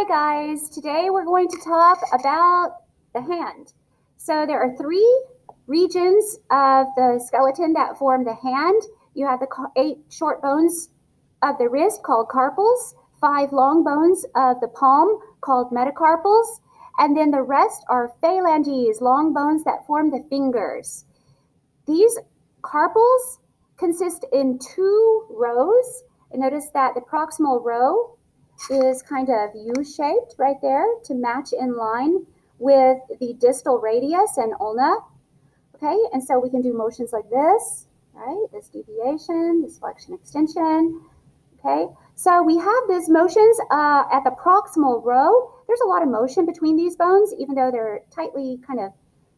guys. Today we're going to talk about the hand. So there are 3 regions of the skeleton that form the hand. You have the 8 short bones of the wrist called carpals, 5 long bones of the palm called metacarpals, and then the rest are phalanges, long bones that form the fingers. These carpals consist in 2 rows. And notice that the proximal row is kind of U-shaped right there to match in line with the distal radius and ulna. Okay, and so we can do motions like this, right? This deviation, this flexion extension. Okay, so we have these motions at the proximal row. There's a lot of motion between these bones, even though they're tightly kind of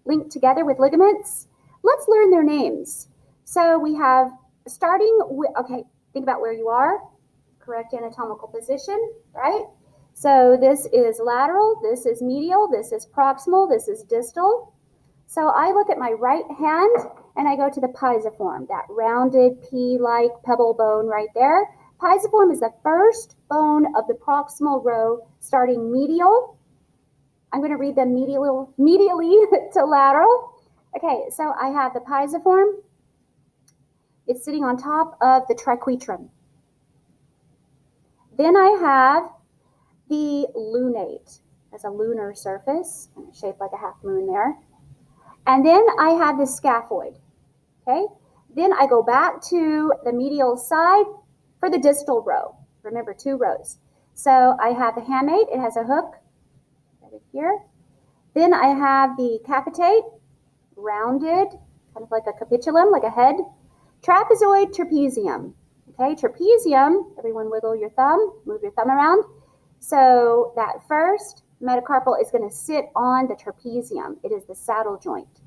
linked together with ligaments. Let's learn their names. So we have starting with, okay, think about where you are. Correct anatomical position, right? So this is lateral, this is medial, this is proximal, this is distal. So I look at my right hand and I go to the pisiform, that rounded pea-like pebble bone right there. Pisiform is the first bone of the proximal row starting medial. I'm going to read them medially to lateral. Okay, so I have the pisiform. It's sitting on top of the triquetrum. Then I have the lunate as a lunar surface, and it's shaped like a half moon there. And then I have the scaphoid, okay? Then I go back to the medial side for the distal row. Remember, 2 rows. So I have the hamate, it has a hook right here. Then I have the capitate, rounded, kind of like a capitulum, like a head. Trapezoid, trapezium. Okay, trapezium, everyone wiggle your thumb, move your thumb around. So that first metacarpal is going to sit on the trapezium. It is the saddle joint.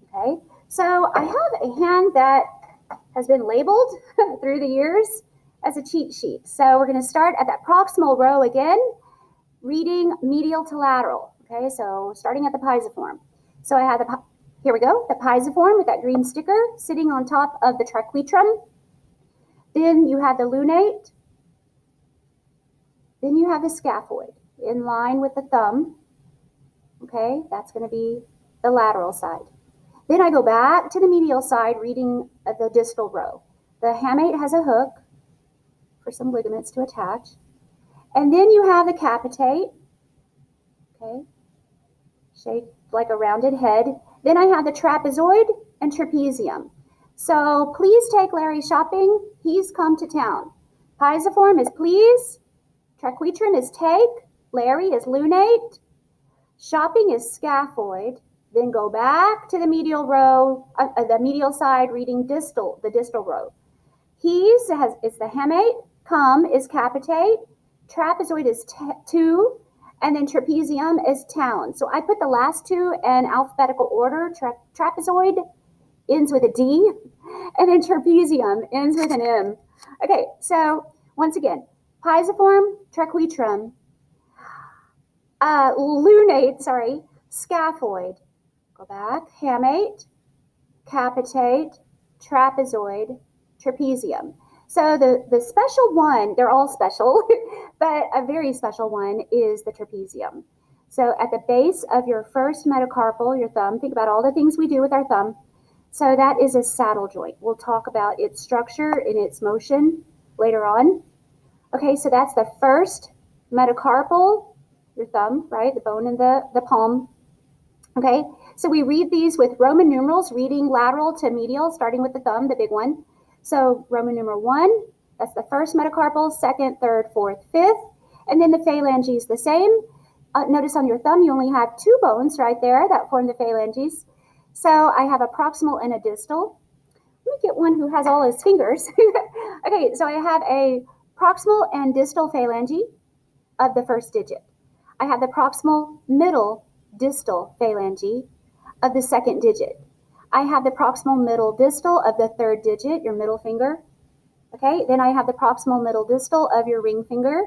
Okay, so I have a hand that has been labeled through the years as a cheat sheet. So we're going to start at that proximal row again, reading medial to lateral. Okay, so starting at the pisiform. So I have here we go, the pisiform with that green sticker sitting on top of the triquetrum. Then you have the lunate. Then you have the scaphoid in line with the thumb. Okay, that's going to be the lateral side. Then I go back to the medial side reading the distal row. The hamate has a hook for some ligaments to attach. And then you have the capitate, okay, shaped like a rounded head. Then I have the trapezoid and trapezium. So please take Larry shopping. He's come to town. Pisiform is please. Triquetrum is take. Larry is lunate. Shopping is scaphoid. Then go back to the medial row, the medial side, reading the distal row. He's is the hamate. Come is capitate. Trapezoid is 2. And then trapezium is town. So I put the last 2 in alphabetical order. Trapezoid ends with a D, and then trapezium ends with an M. Okay, so once again, pisiform, triquetrum, lunate, scaphoid, go back, hamate, capitate, trapezoid, trapezium. So the special one, they're all special, but a very special one is the trapezium. So at the base of your first metacarpal, your thumb, think about all the things we do with our thumb. So that is a saddle joint. We'll talk about its structure and its motion later on. Okay, so that's the first metacarpal, your thumb, right? The bone in the palm. Okay, so we read these with Roman numerals, reading lateral to medial, starting with the thumb, the big one. So Roman numeral 1, that's the first metacarpal, 2nd, 3rd, 4th, 5th. And then the phalanges the same. Notice on your thumb you only have 2 bones right there that form the phalanges. So I have a proximal and a distal. Let me get one who has all his fingers. Okay, so I have a proximal and distal phalange of the first digit. I have the proximal middle distal phalange of the second digit. I have the proximal middle distal of the third digit, your middle finger. Okay, then I have the proximal middle distal of your ring finger.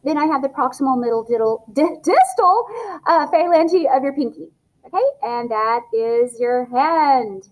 Then I have the proximal middle distal phalange of your pinky. Okay, and that is your hand.